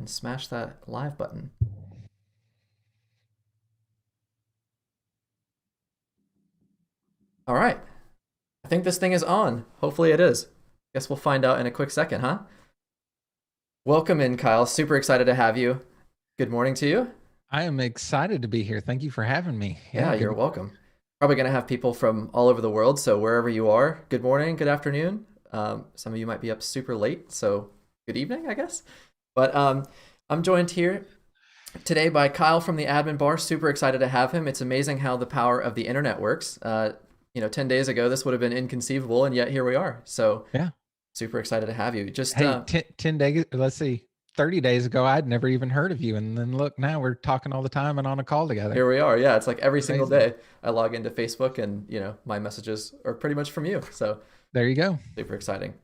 and smash that live button. All right. I think this thing is on. Hopefully it is. Guess we'll find out in a quick second, huh? Welcome in, Kyle. Super excited to have you. Good morning to you. I am excited to be here. Thank you for having me. Yeah, Yeah, you're good. welcome. Probably going to have people from all over the world, so wherever you are, good morning, good afternoon. Some of you might be up super late, so good evening, I guess. But I'm joined here today by Kyle from the Admin Bar. Super excited to have him. It's amazing how the power of the internet works. 10 days ago, this would have been inconceivable, and yet here we are. So Yeah. super excited to have you. Just Hey, 10 days, let's see, 30 days ago, I'd never even heard of you. And then look, now we're talking all the time and on a call together. Here we are. Yeah, it's like every single Amazing. day I log into Facebook, and my messages are pretty much from you. So There you go. super exciting.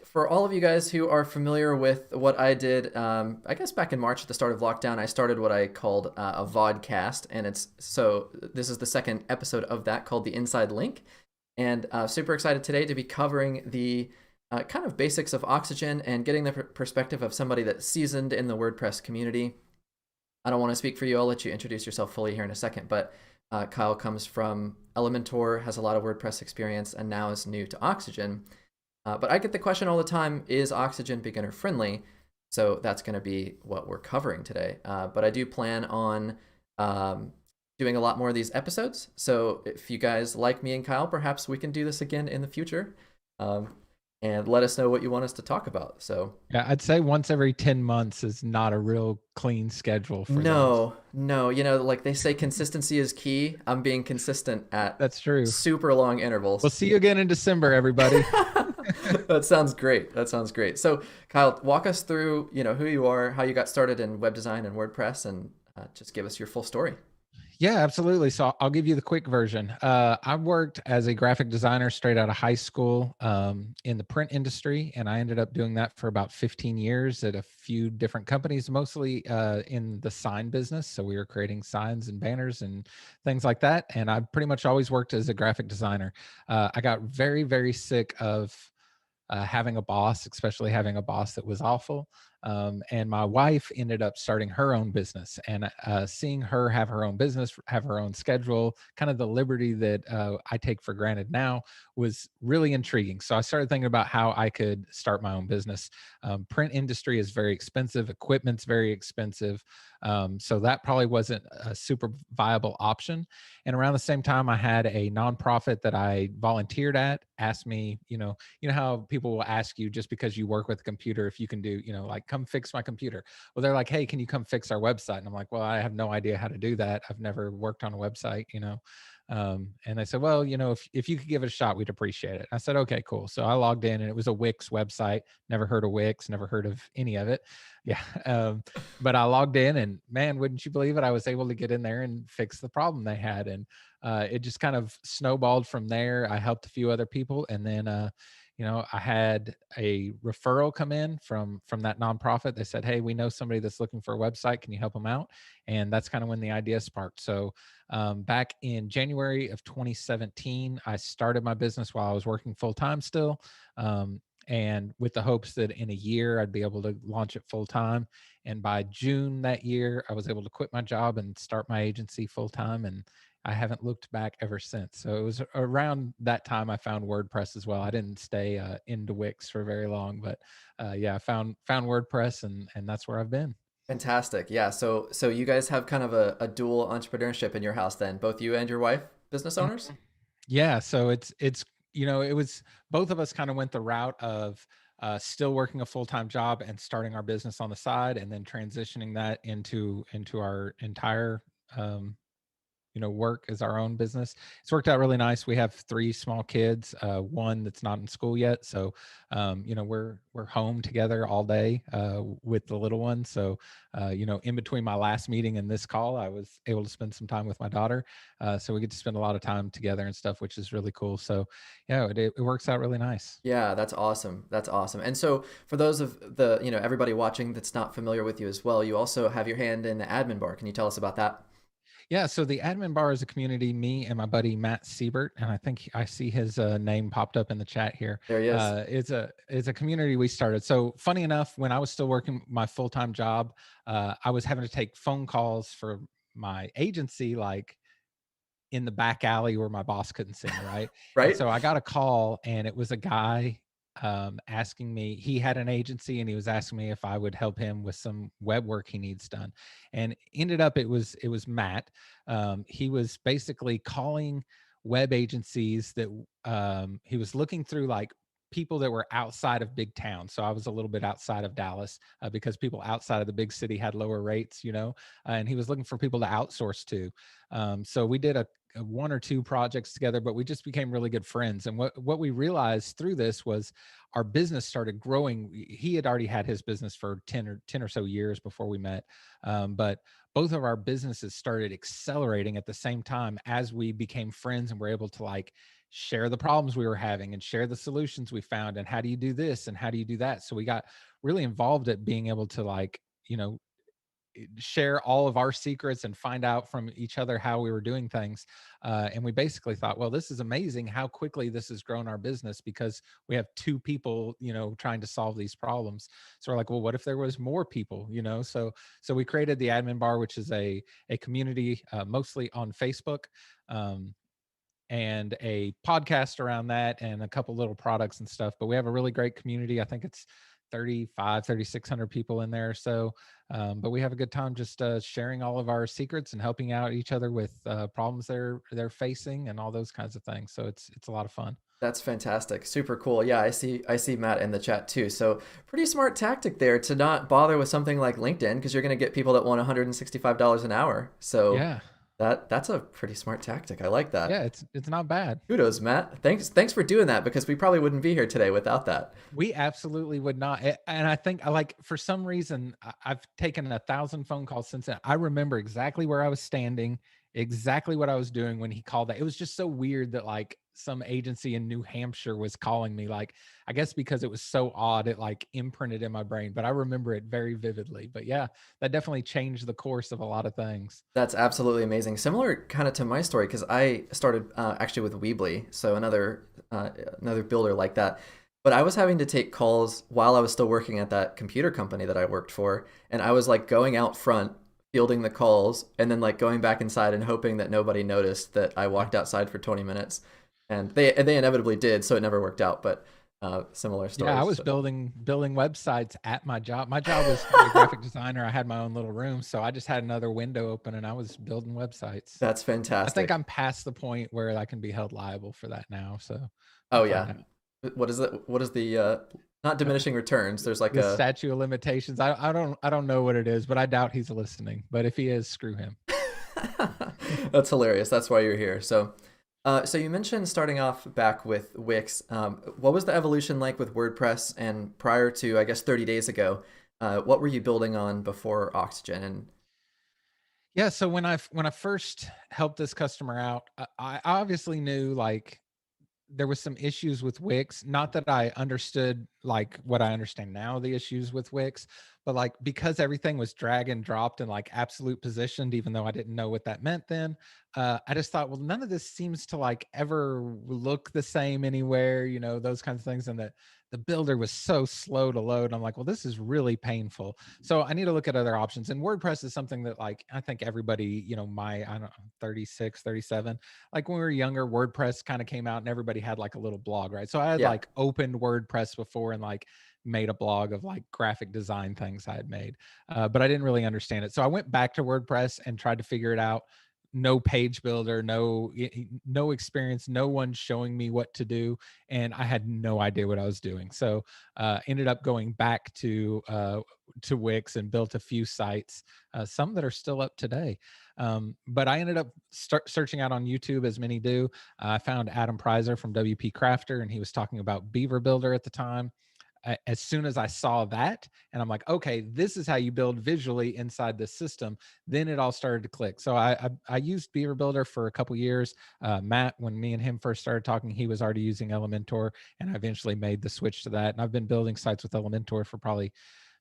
For all of you guys who are familiar with what I did, I guess back in March at the start of lockdown, I started what I called a vodcast, and this is the second episode of that called the Inside Link, and super excited today to be covering the kind of basics of Oxygen and getting the perspective of somebody that's seasoned in the WordPress community. I don't want to speak for you. I'll let you introduce yourself fully here in a second, but Kyle comes from Elementor, has a lot of WordPress experience, and now is new to Oxygen. But I get the question all the time, is Oxygen beginner friendly? So that's going to be what we're covering today. But I do plan on doing a lot more of these episodes. So if you guys like me and Kyle, perhaps we can do this again in the future. And let us know what you want us to talk about. So Yeah, I'd say once every 10 months is not a real clean schedule for those. no, like they say, consistency is key. I'm being consistent at That's true. super long We'll intervals. see you again in December, everybody. That sounds great. That sounds great. So, Kyle, walk us through, who you are, how you got started in web design and WordPress, and just give us your full story. Yeah, absolutely. So I'll give you the quick version. I worked as a graphic designer straight out of high school in the print industry, and I ended up doing that for about 15 years at a few different companies, mostly in the sign business. So we were creating signs and banners and things like that. And I pretty much always worked as a graphic designer. I got very, very sick of having a boss, especially having a boss that was awful. And my wife ended up starting her own business, and seeing her have her own business, have her own schedule, kind of the liberty that I take for granted now, was really intriguing. So I started thinking about how I could start my own business. Print industry is very expensive, equipment's very expensive. So that probably wasn't a super viable option. And around the same time, I had a nonprofit that I volunteered at asked me, you know how people will ask you just because you work with a computer if you can do, like, come fix my computer. Well, they're like, hey, can you come fix our website? And I'm like, well, I have no idea how to do that. I've never worked on a website. And they said, well, if you could give it a shot, we'd appreciate it. I said, okay, cool. So I logged in, and it was a Wix website. Never heard of Wix, never heard of any of it. Yeah. But I logged in, and man, wouldn't you believe it? I was able to get in there and fix the problem they had. And it just kind of snowballed from there. I helped a few other people. And then, I had a referral come in from that nonprofit. They said, hey, we know somebody that's looking for a website. Can you help them out? And that's kind of when the idea sparked. So back in January of 2017, I started my business while I was working full time still. And with the hopes that in a year I'd be able to launch it full time. And by June that year, I was able to quit my job and start my agency full time. And I haven't looked back ever since. So it was around that time I found WordPress as well. I didn't stay into Wix for very long, but yeah, I found WordPress, and that's where I've been. Fantastic. Yeah. So you guys have kind of a dual entrepreneurship in your house then, both you and your wife, business owners? Mhm. Yeah, so it's it was both of us kind of went the route of still working a full-time job and starting our business on the side, and then transitioning that into our entire um, work as our own business. It's worked out really nice. We have three small kids, one that's not in school yet. So, we're home together all day with the little one. So, in between my last meeting and this call, I was able to spend some time with my daughter. So we get to spend a lot of time together and stuff, which is really cool. So, yeah, it works out really nice. Yeah, that's awesome. That's awesome. And so for those of everybody watching that's not familiar with you as well, you also have your hand in the admin bar. Can you tell us about that? Yeah, so the admin bar is a community, me and my buddy Matt Siebert, and I think I see his name popped up in the chat here. There he is. It's a community we started. So funny enough, when I was still working my full-time job, I was having to take phone calls for my agency, like in the back alley where my boss couldn't see me, right? And Right? so I got a call, and it was a guy asking me. He had an agency, and he was asking me if I would help him with some web work he needs done. And ended up it was Matt. He was basically calling web agencies that he was looking through, like people that were outside of big towns. So I was a little bit outside of Dallas, because people outside of the big city had lower rates, and he was looking for people to outsource to. So we did a one or two projects together, but we just became really good friends. And what we realized through this was our business started growing. He had already had his business for 10 or so years before we met. But both of our businesses started accelerating at the same time as we became friends, and were able to like share the problems we were having and share the solutions we found, and how do you do this and how do you do that. So we got really involved at being able to, like, share all of our secrets and find out from each other how we were doing things. And we basically thought, well, this is amazing how quickly this has grown our business, because we have two people, trying to solve these problems. So we're like, well, what if there was more people, so we created the admin bar, which is a community, mostly on Facebook. And a podcast around that, and a couple little products and stuff. But we have a really great community. I think it's 3,600 people in there. So, but we have a good time just sharing all of our secrets and helping out each other with problems they're facing and all those kinds of things. So it's a lot of fun. That's fantastic. Super cool. Yeah, I see Matt in the chat too. So pretty smart tactic there to not bother with something like LinkedIn, because you're going to get people that want $165 an hour. So Yeah. that's a pretty smart tactic. I like that. Yeah. It's not bad. Kudos, Matt. Thanks for doing that, because we probably wouldn't be here today without that. We absolutely would not. And I think, for some reason, I've taken 1,000 phone calls since then. I remember exactly where I was standing, exactly what I was doing when he called that. It was just so weird that like some agency in New Hampshire was calling me. Like, I guess because it was so odd, it like imprinted in my brain, but I remember it very vividly. But yeah, that definitely changed the course of a lot of things. That's absolutely amazing. Similar kind of to my story, because I started actually with Weebly, so another builder like that. But I was having to take calls while I was still working at that computer company that I worked for, and I was like going out front, fielding the calls, and then like going back inside and hoping that nobody noticed that I walked outside for 20 minutes, and they inevitably did, so it never worked out. But similar Yeah, I stories. was So building websites at my job. My job was to be a graphic designer. I had my own little room, so I just had another window open, and I was building websites. that's I think fantastic. I'm past the point where I can be held liable for that now, so I'm Oh fine yeah. now. What is it? What is the not diminishing returns? There's like The a statute of limitations. I don't know what it is, but I doubt he's listening. But if he is, screw him. That's hilarious. That's why you're here. So you mentioned starting off back with Wix. What was the evolution like with WordPress? And prior to, I guess, 30 days ago, what were you building on before Oxygen? And Yeah, so when I first helped this customer out, I obviously knew like there was some issues with Wix. Not that I understood like what I understand now, the issues with Wix, but like because everything was drag and dropped and like absolute positioned, even though I didn't know what that meant then, I just thought, well, none of this seems to like ever look the same anywhere, those kinds of things. And that the builder was so slow to load. I'm like, well, this is really painful. So I need to look at other options. And WordPress is something that like I think everybody, I don't know, 36, 37, like when we were younger, WordPress kind of came out and everybody had like a little blog, right? So I had yeah, like opened WordPress before and like made a blog of like graphic design things I had made, but I didn't really understand it. So I went back to WordPress and tried to figure it out. No page builder, no experience, no one showing me what to do, and I had no idea what I was doing. So ended up going back to Wix and built a few sites, some that are still up today. But I ended up searching out on YouTube, as many do. I found Adam Preiser from WP Crafter, and he was talking about Beaver Builder at the time. As soon as I saw that, and I'm like, okay, this is how you build visually inside this system, then it all started to click. So I used Beaver Builder for a couple years. Matt, when me and him first started talking, he was already using Elementor, and I eventually made the switch to that. And I've been building sites with Elementor for probably,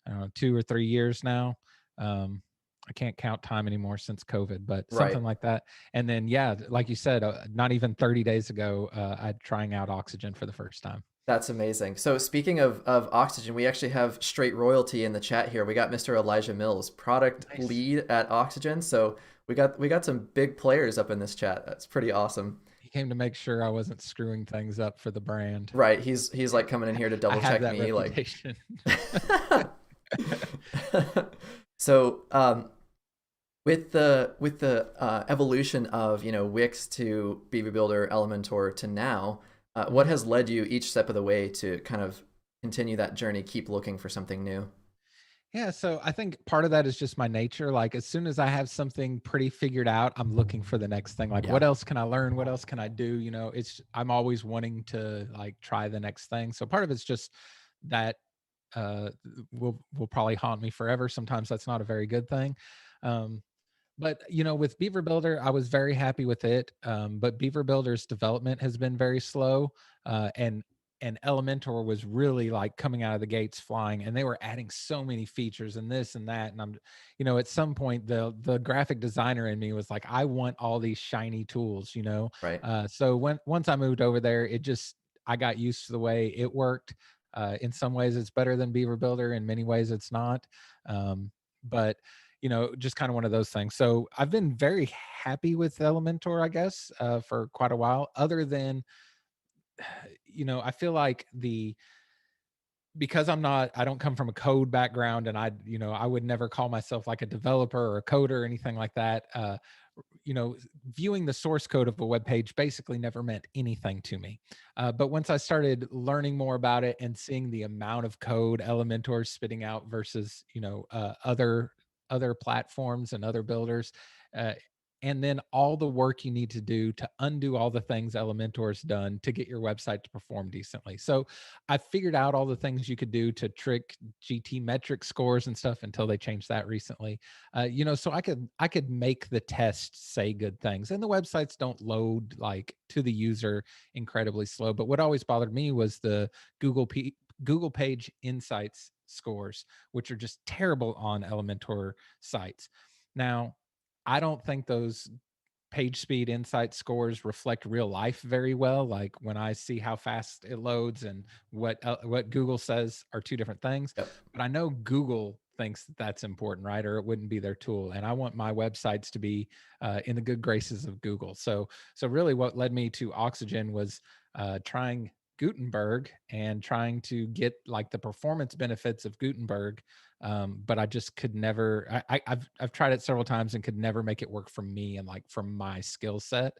I don't know, 2 or 3 years now. Um, I can't count time anymore since COVID, but Right. something like that. And then, yeah, like you said, not even 30 days ago, I'm trying out Oxygen for the first time. That's amazing. So speaking of Oxygen, we actually have straight royalty in the chat here. We got Mr. Elijah Mills, product Nice. lead at Oxygen. So we got some big players up in this chat. That's pretty awesome. He came to make sure I wasn't screwing things up for the brand. Right. He's like coming in here to I double have check that me like reputation. So with the evolution of Wix to Beaver Builder, Elementor to now, what has led you each step of the way to kind of continue that journey, keep looking for something new? Yeah, so I think part of that is just my nature. Like as soon as I have something pretty figured out, I'm looking for the next thing. Like Yeah. what else can I learn? What else can I do? It's I'm always wanting to like try the next thing. So part of it's just that uh will probably haunt me forever. Sometimes that's not a very good thing. Um but with Beaver Builder, I was very happy with it. But Beaver Builder's development has been very slow, and Elementor was really like coming out of the gates flying, and they were adding so many features and this and that. And at some point, the graphic designer in me was like, I want all these shiny tools. Right. So once I moved over there, I got used to the way it worked. In some ways, it's better than Beaver Builder. In many ways, it's not. But just kind of one of those things. So I've been very happy with Elementor, I guess, for quite a while. Other than, I feel like because I don't come from a code background, and I would never call myself like a developer or a coder or anything like that. Viewing the source code of a web page basically never meant anything to me. But once I started learning more about it and seeing the amount of code Elementor is spitting out versus, other platforms and other builders, uh, and then all the work you need to do to undo all the things Elementor's done to get your website to perform decently. So I figured out all the things you could do to trick GT metric scores and stuff until they changed that recently. So I could make the test say good things, and the websites don't load like to the user incredibly slow. But what always bothered me was the Google Page Insights scores, which are just terrible on Elementor sites. Now, I don't think those page speed insight scores reflect real life very well. Like when I see how fast it loads and what Google says are two different things. Yep. But I know Google thinks that's important, right? Or it wouldn't be their tool. And I want my websites to be in the good graces of Google. So really, what led me to Oxygen was trying Gutenberg and trying to get like the performance benefits of Gutenberg, but I just could never. I've tried it several times and could never make it work for me and like from my skill set.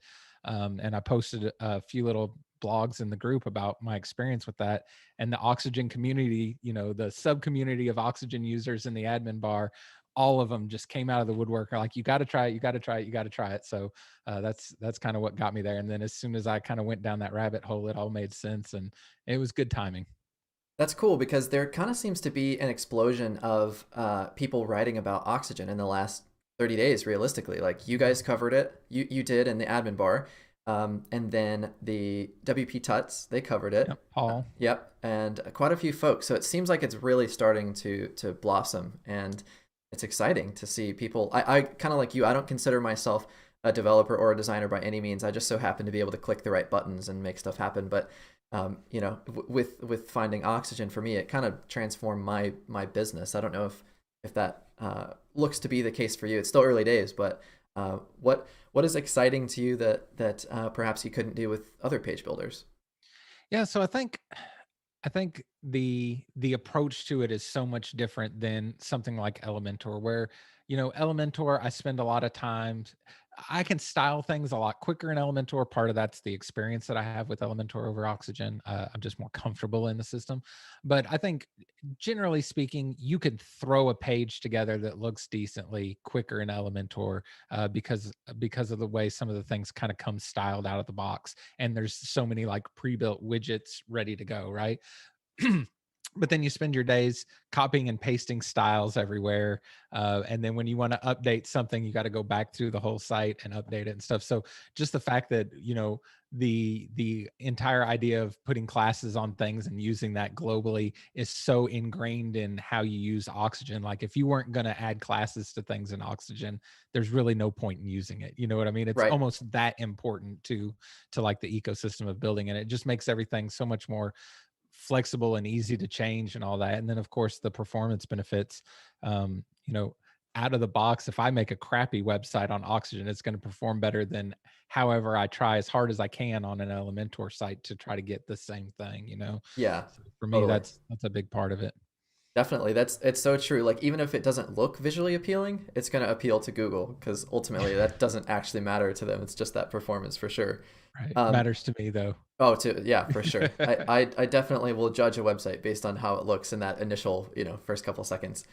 And I posted a few little blogs in the group about my experience with that, and the Oxygen community. The sub community of Oxygen users in the admin bar. All of them just came out of the woodwork. Are like, you got to try it. You got to try it. You got to try it. So that's kind of what got me there. And then as soon as I kind of went down that rabbit hole, it all made sense, and it was good timing. That's cool because there kind of seems to be an explosion of people writing about Oxygen in the last 30 days, realistically. Like you guys covered it, you did in the admin bar. And then the WP Tuts, they covered it. Yep, Paul. Yep, and quite a few folks. So it seems like it's really starting to blossom, and it's exciting to see people. I kind of like you. I don't consider myself a developer or a designer by any means. I just so happen to be able to click the right buttons and make stuff happen. But with finding Oxygen for me, it kind of transformed my business. I don't know if that looks to be the case for you. It's still early days, but what is exciting to you that perhaps you couldn't do with other page builders? Yeah, so I think the approach to it is so much different than something like Elementor, where Elementor, I spend a lot of time. I can style things a lot quicker in Elementor. Part of that's the experience that I have with Elementor over Oxygen. I'm just more comfortable in the system. But I think generally speaking, you could throw a page together that looks decently quicker in Elementor because of the way some of the things kind of come styled out of the box, and there's so many like pre-built widgets ready to go, right? but then you spend your days copying and pasting styles everywhere. And then when you want to update something, you got to go back through the whole site and update it and stuff. So just the fact that, the entire idea of putting classes on things and using that globally is so ingrained in how you use Oxygen. Like if you weren't going to add classes to things in Oxygen, there's really no point in using it. You know what I mean? It's Right. almost that important to like the ecosystem of building, and it just makes everything so much more flexible and easy to change and all that. And then of course the performance benefits, um, you know, out of the box, if I make a crappy website on Oxygen, it's going to perform better than however I try as hard as I can on an Elementor site to try to get the same thing. Yeah, So for me, totally. that's a big part of it. Definitely. It's so true. Like even if it doesn't look visually appealing, it's going to appeal to Google because ultimately that doesn't actually matter to them. It's just that performance for sure. Right. Um, Matters to me though. oh, yeah, for sure. I definitely will judge a website based on how it looks in that initial, first couple seconds.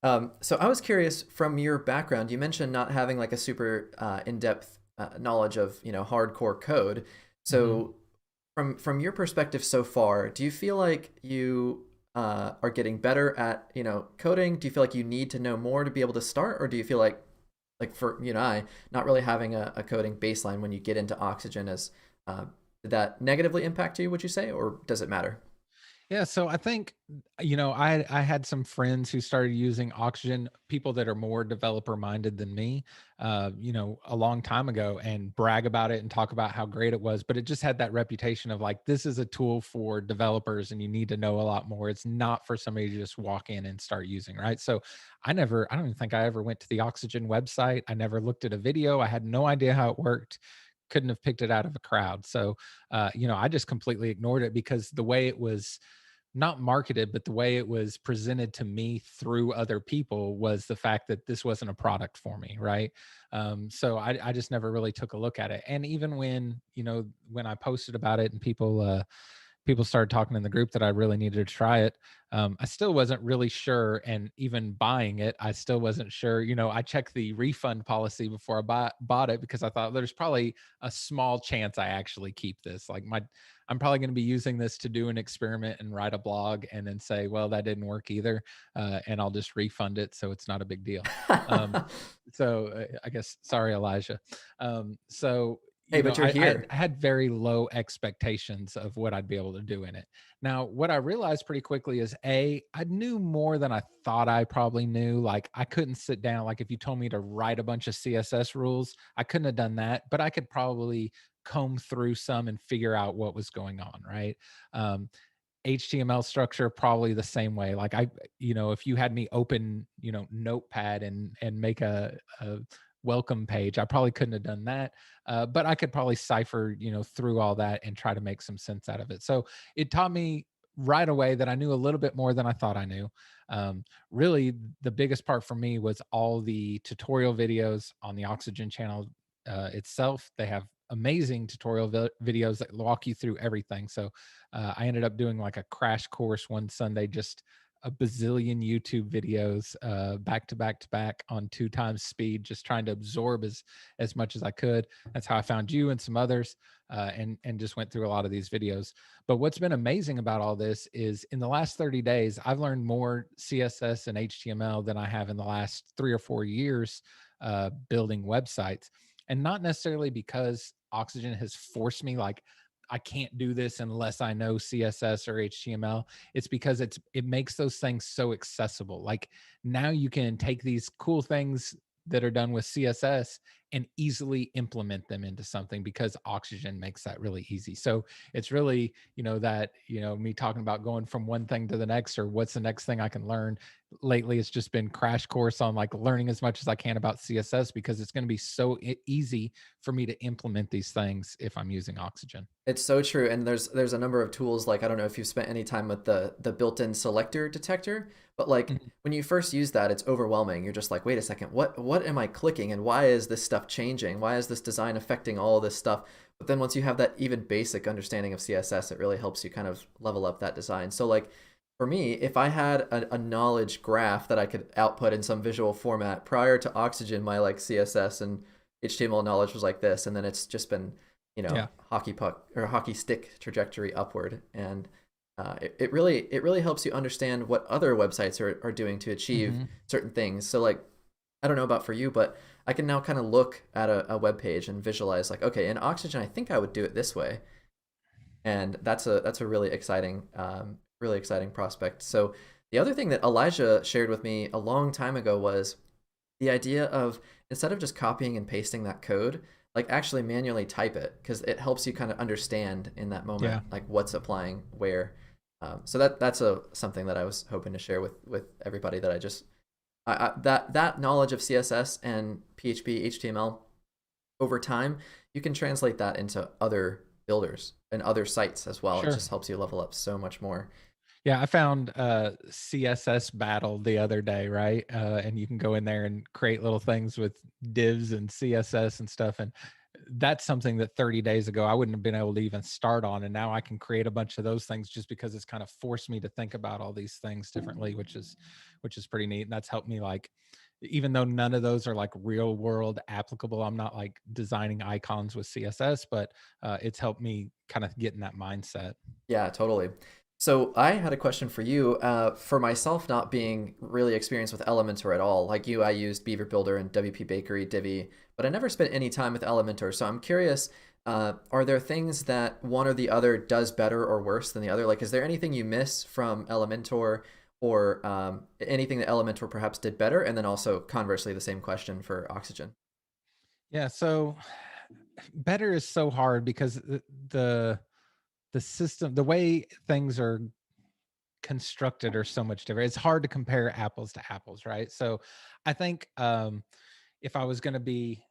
So I was curious from your background, you mentioned not having like a super in-depth knowledge of, hardcore code. Mhm. So from your perspective so far, do you feel like you are getting better at, coding? Do you feel like you need to know more to be able to start? Or do you feel like for I, not really having a coding baseline when you get into Oxygen as did that negatively impact you, would you say, or does it matter? Yeah, so I think I had some friends who started using Oxygen, people that are more developer minded than me, a long time ago, and brag about it and talk about how great it was. But it just had that reputation of like, this is a tool for developers, and you need to know a lot more. It's not for somebody to just walk in and start using, right? So I don't even think I ever went to the Oxygen website. I never looked at a video. I had no idea how it worked. Couldn't have picked it out of a crowd. So, I just completely ignored it because the way it was not marketed, but the way it was presented to me through other people was the fact that this wasn't a product for me, right? So I just never really took a look at it. And even when I posted about it and people started talking in the group that I really needed to try it. I still wasn't really sure, and even buying it, I still wasn't sure. I checked the refund policy before I bought it because I thought there's probably a small chance I actually keep this. I'm probably going to be using this to do an experiment and write a blog, and then say, well, that didn't work either, and I'll just refund it, so it's not a big deal. Um, so I guess sorry, Elijah. So Hey, but you're I here. had very low expectations of what I'd be able to do in it. Now, what I realized pretty quickly is I knew more than I thought I probably knew. Like I couldn't sit down, like if you told me to write a bunch of CSS rules, I couldn't have done that, but I could probably comb through some and figure out what was going on, right? Um, HTML structure probably the same way. Like if you had me open, Notepad and make a welcome page, I probably couldn't have done that. But I could probably cipher, through all that and try to make some sense out of it. So it taught me right away that I knew a little bit more than I thought I knew. Really, the biggest part for me was all the tutorial videos on the Oxygen channel itself. They have amazing tutorial videos that walk you through everything. So I ended up doing like a crash course one Sunday, just a bazillion YouTube videos back to back to back on 2 times speed, just trying to absorb as much as I could. That's how I found you and some others, and just went through a lot of these videos. But what's been amazing about all this is in the last 30 days, I've learned more CSS and HTML than I have in the last 3 or 4 years building websites, and not necessarily because Oxygen has forced me like I can't do this unless I know CSS or HTML. It's because it makes those things so accessible. Like now you can take these cool things that are done with CSS and easily implement them into something because Oxygen makes that really easy. So it's really, me talking about going from one thing to the next or what's the next thing I can learn. Lately it's just been crash course on like learning as much as I can about CSS because it's going to be so easy for me to implement these things if I'm using Oxygen. It's so true, and there's a number of tools like I don't know if you've spent any time with the built-in selector detector, but like Mhm. when you first use that, it's overwhelming. You're just like, wait a second, what am I clicking, and why is this stuff changing? Why is this design affecting all of this stuff? But then once you have that even basic understanding of CSS, it really helps you kind of level up that design. So like for me, if I had a knowledge graph that I could output in some visual format prior to Oxygen, my like CSS and HTML knowledge was like this, and then it's just been Yeah. hockey puck or hockey stick trajectory upward. And It really helps you understand what other websites are doing to achieve Hmm. certain things. So like, I don't know about for you, but I can now kind of look at a web page and visualize like, okay, in Oxygen, I think I would do it this way, and that's a really exciting prospect. So the other thing that Elijah shared with me a long time ago was the idea of, instead of just copying and pasting that code, like actually manually type it, because it helps you kind of understand in that moment Yeah. like what's applying where. So that's something that I was hoping to share with everybody, that that knowledge of CSS and PHP, HTML, over time, you can translate that into other builders and other sites as well. It Sure. just helps you level up so much more. Yeah, I found CSS Battle the other day, right? And you can go in there and create little things with divs and CSS and stuff. And that's something that 30 days ago I wouldn't have been able to even start on. And now I can create a bunch of those things just because it's kind of forced me to think about all these things differently, which is pretty neat. And that's helped me, like, even though none of those are like real world applicable, I'm not like designing icons with CSS, but it's helped me kind of get in that mindset. Yeah, totally. So I had a question for you. For myself, not being really experienced with Elementor at all, like you, I used Beaver Builder and WP Bakery, Divi, but I never spent any time with Elementor. So I'm curious, are there things that one or the other does better or worse than the other? Like, is there anything you miss from Elementor, or anything that Elementor perhaps did better? And then also conversely, the same question for Oxygen. Yeah, so better is so hard because the the system, the way things are constructed are so much different. It's hard to compare apples to apples, right? So I think if I was going to be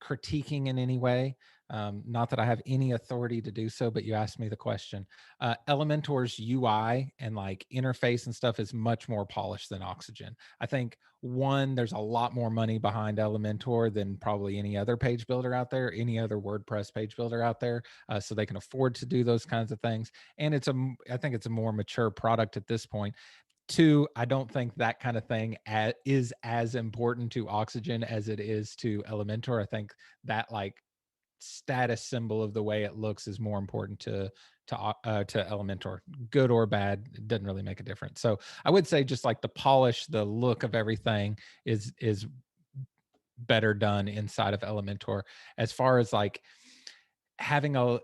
critiquing in any way, not that I have any authority to do so, but you asked me the question. Elementor's UI and like interface and stuff is much more polished than Oxygen. I think one, there's a lot more money behind Elementor than probably any other page builder out there, any other WordPress page builder out there, so they can afford to do those kinds of things. And I think it's a more mature product at this point. Two, I don't think that kind of thing is as important to Oxygen as it is to Elementor. I think that like status symbol of the way it looks is more important to Elementor. Good or bad, it doesn't really make a difference. So I would say just like the polish, the look of everything is better done inside of Elementor. As far as like having a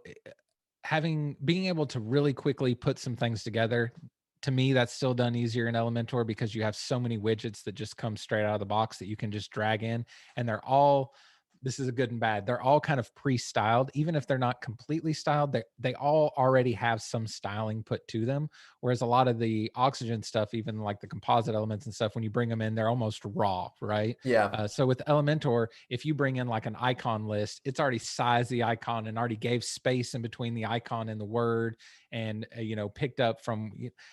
being able to really quickly put some things together, to me that's still done easier in Elementor because you have so many widgets that just come straight out of the box that you can just drag in, and they're all, this is a good and bad, they're all kind of pre-styled. Even if they're not completely styled, they all already have some styling put to them, whereas a lot of the Oxygen stuff, even like the composite elements and stuff, when you bring them in, they're almost raw, right? Yeah. So with Elementor, if you bring in like an icon list, it's already sized the icon and already gave space in between the icon and the word, and picked up from.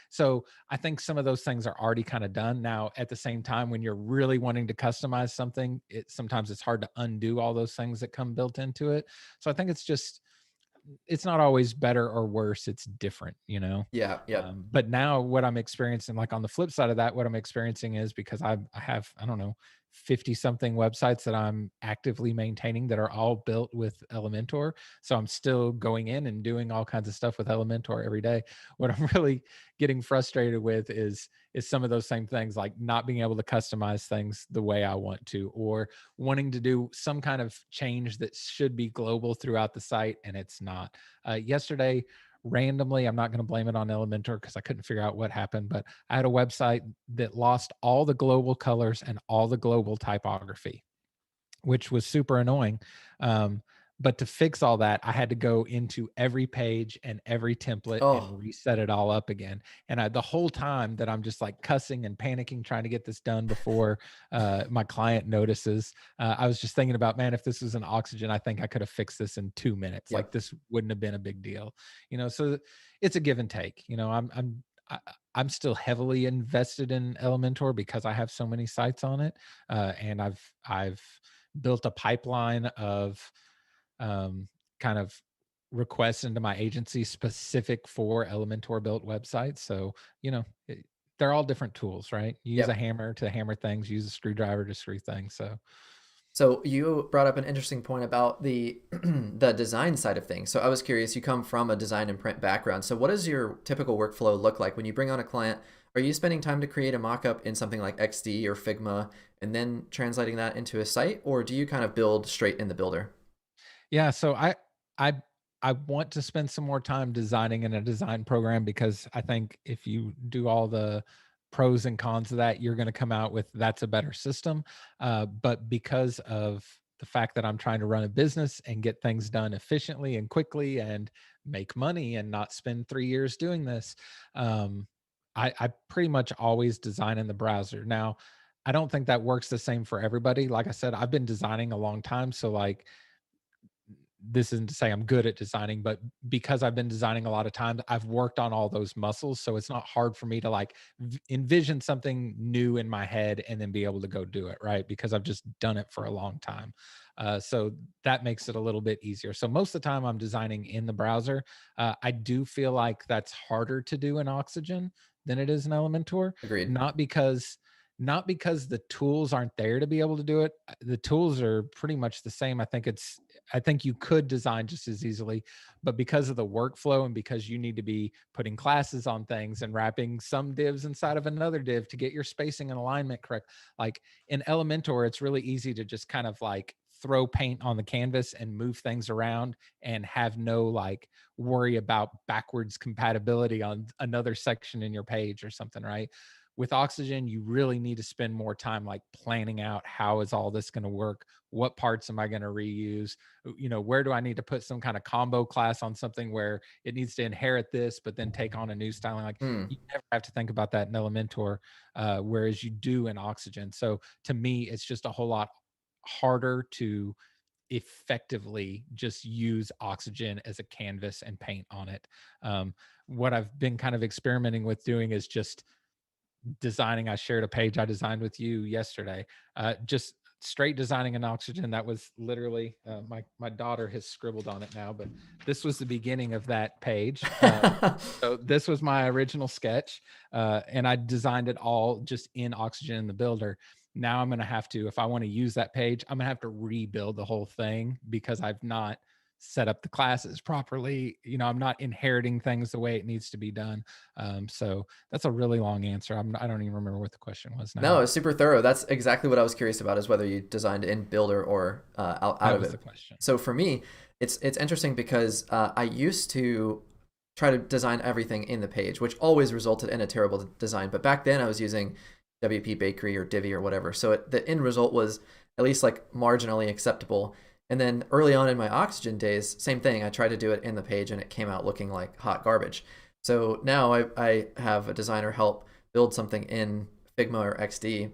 So I think some of those things are already kind of done. Now, at the same time, when you're really wanting to customize something, sometimes it's hard to undo all those things that come built into it. So I think it's not always better or worse, it's different. Yeah. Yep. But now what I'm experiencing, like on the flip side of that, what I'm experiencing is, because I have, I don't know, 50 something websites that I'm actively maintaining that are all built with Elementor. So I'm still going in and doing all kinds of stuff with Elementor every day. What I'm really getting frustrated with is some of those same things, like not being able to customize things the way I want to, or wanting to do some kind of change that should be global throughout the site and it's not. Yesterday, randomly, I'm not going to blame it on Elementor because I couldn't figure out what happened, but I had a website that lost all the global colors and all the global typography, which was super annoying. Um, but to fix all that, I had to go into every page and every template and Oh, reset it all up again. And the whole time that I'm just like cussing and panicking, trying to get this done before my client notices, I was just thinking about, man, if this was an Oxygen, I think I could have fixed this in 2 minutes. Like, yep. this wouldn't have been a big deal. So it's a give and take. I, I'm still heavily invested in Elementor because I have so many sites on it, and I've built a pipeline of kind of requests into my agency specific for Elementor built websites. So, they're all different tools, right? You use a Yep. hammer to hammer things, use a screwdriver to screw things. So, So you brought up an interesting point about the the design side of things. So I was curious, you come from a design and print background. So what does your typical workflow look like when you bring on a client? Are you spending time to create a mockup in something like XD or Figma and then translating that into a site, or do you kind of build straight in the builder? Yeah, so I I want to spend some more time designing in a design program because I think if you do all the pros and cons of that, you're going to come out with that's a better system. But because of the fact that I'm trying to run a business and get things done efficiently and quickly and make money and not spend 3 years doing this, um, I pretty much always design in the browser. Now, I don't think that works the same for everybody. Like I said, I've been designing a long time, so like this isn't to say I'm good at designing, but because I've been designing a lot of times, I've worked on all those muscles. So it's not hard for me to like envision something new in my head and then be able to go do it, right? Because I've just done it for a long time. So that makes it a little bit easier. So most of the time I'm designing in the browser. I do feel like that's harder to do in Oxygen than it is in Elementor, Agreed. not because not because the tools aren't there to be able to do it. The tools are pretty much the same. I think you could design just as easily, but because of the workflow and because you need to be putting classes on things and wrapping some divs inside of another div to get your spacing and alignment correct. Like in Elementor, it's really easy to just kind of like throw paint on the canvas and move things around and have no like worry about backwards compatibility on another section in your page or something, right? With Oxygen, you really need to spend more time like planning out how is all this going to work? What parts am I going to reuse? Where do I need to put some kind of combo class on something where it needs to inherit this, but then take on a new styling? Like Hmm. you never have to think about that in Elementor, whereas you do in Oxygen. So to me, it's just a whole lot harder to effectively just use Oxygen as a canvas and paint on it. What I've been kind of experimenting with doing is just designing. I shared a page I designed with you yesterday, just straight designing an Oxygen. That was literally my daughter has scribbled on it now, but this was the beginning of that page. So this was my original sketch, and I designed it all just in Oxygen in the builder. Now I'm going to have to, if I want to use that page, I'm going to have to rebuild the whole thing because I've not set up the classes properly. I'm not inheriting things the way it needs to be done. So that's a really long answer. I don't even remember what the question was No, now. it's super thorough. That's exactly what I was curious about, is whether you designed in Builder or out That of was the it. question. So for me, it's interesting because I used to try to design everything in the page, which always resulted in a terrible design. But back then I was using WP Bakery or Divi or whatever. So the end result was at least like marginally acceptable. And then early on in my Oxygen days, same thing. I tried to do it in the page and it came out looking like hot garbage. So now I have a designer help build something in Figma or XD.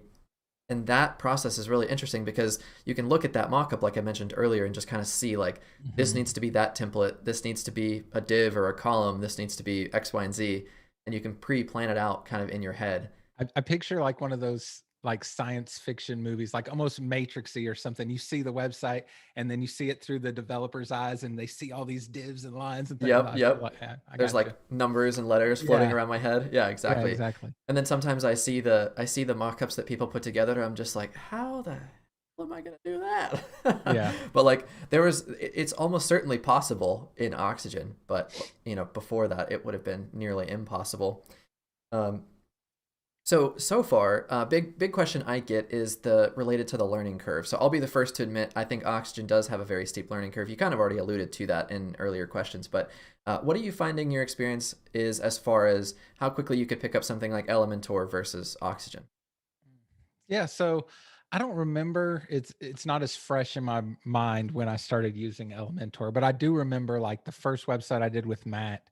And that process is really interesting because you can look at that mockup, like I mentioned earlier, and just kind of see like this Mhm. needs to be that template, this needs to be a div or a column, this needs to be X, Y, and Z, and you can pre-plan it out kind of in your head. I picture like one of those like science fiction movies, like almost Matrixy or something. You see the website and then you see it through the developer's eyes and they see all these divs and lines and things. Yep, I feel yep. like, yeah, I There's got like you. numbers and letters floating Yeah. around my head. Yeah, Yeah, exactly. exactly. And then sometimes I see the mock-ups that people put together. And I'm just like, how the hell am I gonna do that? Yeah. But like it's almost certainly possible in Oxygen, but before that it would have been nearly impossible. Um, so far, big question I get is the related to the learning curve. So I'll be the first to admit I think Oxygen does have a very steep learning curve. You kind of already alluded to that in earlier questions, but what are you finding your experience is as far as how quickly you could pick up something like Elementor versus Oxygen? Yeah, so I don't remember. It's not as fresh in my mind when I started using Elementor, but I do remember like the first website I did with Matt.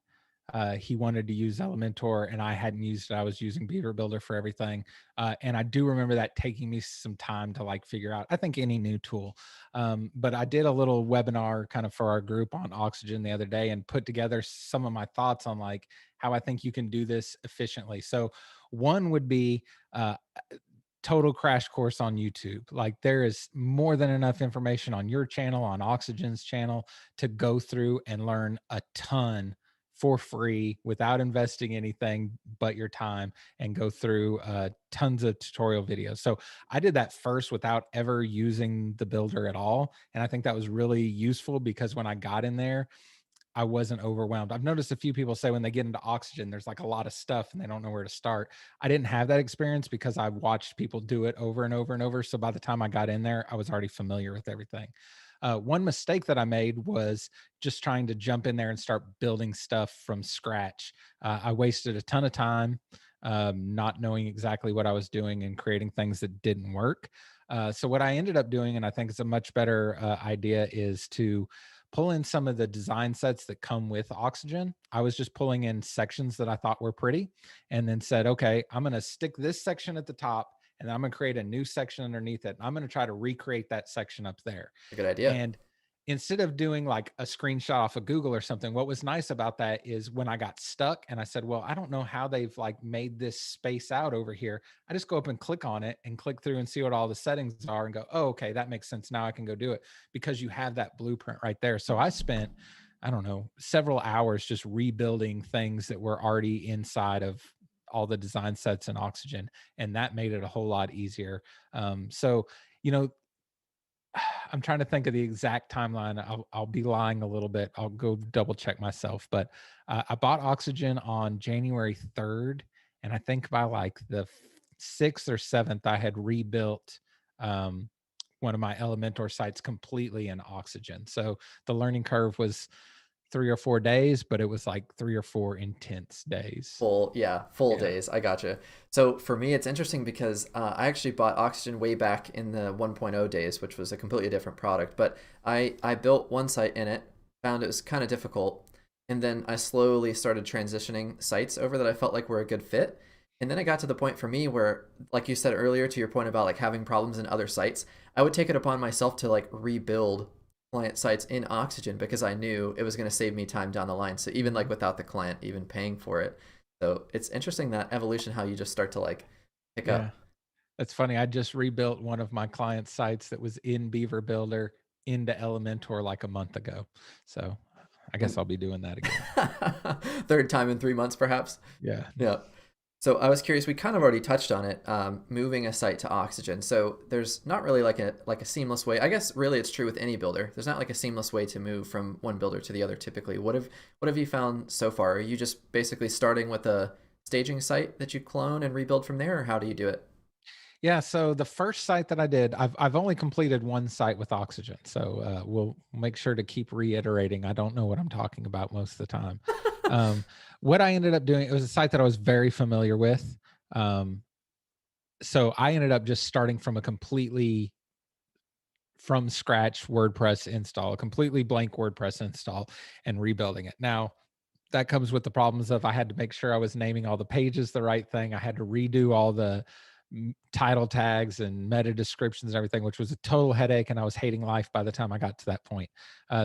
He wanted to use Elementor, and I hadn't used it. I was using Beaver Builder for everything, and I do remember that taking me some time to like figure out. I think any new tool, but I did a little webinar kind of for our group on Oxygen the other day, and put together some of my thoughts on like how I think you can do this efficiently. So one would be total crash course on YouTube. Like there is more than enough information on your channel, on Oxygen's channel to go through and learn a ton for free without investing anything but your time, and go through tons of tutorial videos. So I did that first without ever using the builder at all. And I think that was really useful because when I got in there, I wasn't overwhelmed. I've noticed a few people say when they get into Oxygen, there's like a lot of stuff and they don't know where to start. I didn't have that experience because I watched people do it over and over and over. So by the time I got in there, I was already familiar with everything. One mistake that I made was just trying to jump in there and start building stuff from scratch. I wasted a ton of time not knowing exactly what I was doing and creating things that didn't work. So what I ended up doing, and I think it's a much better idea, is to pull in some of the design sets that come with Oxygen. I was just pulling in sections that I thought were pretty, and then said, okay, I'm going to stick this section at the top, and I'm going to create a new section underneath it. And I'm going to try to recreate that section up there. A good idea. And instead of doing like a screenshot off of Google or something, what was nice about that is when I got stuck and I said, well, I don't know how they've like made this space out over here. I just go up and click on it and click through and see what all the settings are and go, oh, okay, that makes sense. Now I can go do it, because you have that blueprint right there. So I spent, I don't know, several hours just rebuilding things that were already inside of all the design sets in Oxygen. And that made it a whole lot easier. So, you know, I'm trying to think of the exact timeline. I'll be lying a little bit. I'll go double check myself. But I bought Oxygen on January 3rd, and I think by like the 6th or 7th, I had rebuilt one of my Elementor sites completely in Oxygen. So the learning curve was 3 or 4 days, but it was like 3 or 4 intense days. Full Yeah. days. I gotcha. So for me, it's interesting because I actually bought Oxygen way back in the 1.0 days, which was a completely different product. But I built one site in it, found it was kind of difficult, and then I slowly started transitioning sites over that I felt like were a good fit. And then I got to the point for me where, like you said earlier, to your point about like having problems in other sites, I would take it upon myself to like rebuild client sites in Oxygen because I knew it was going to save me time down the line. So even like without the client even paying for it. So it's interesting that evolution, how you just start to like pick Yeah. up. That's funny. I just rebuilt one of my client sites that was in Beaver Builder into Elementor like a month ago. So I guess I'll be doing that again. Third time in 3 months, perhaps. Yeah. Yeah. So I was curious. We kind of already touched on it, moving a site to Oxygen. So there's not really like a seamless way. I guess really it's true with any builder. There's not like a seamless way to move from one builder to the other. Typically, what have you found so far? Are you just basically starting with a staging site that you clone and rebuild from there, or how do you do it? Yeah. So the first site that I did, I've only completed one site with Oxygen. So we'll make sure to keep reiterating. I don't know what I'm talking about most of the time. Um, what I ended up doing, it was a site that I was very familiar with. Um, so I ended up just starting from a completely from scratch WordPress install, a completely blank WordPress install, and rebuilding it. Now, that comes with the problems of I had to make sure I was naming all the pages the right thing. I had to redo all the title tags and meta descriptions and everything, which was a total headache. And I was hating life by the time I got to that point.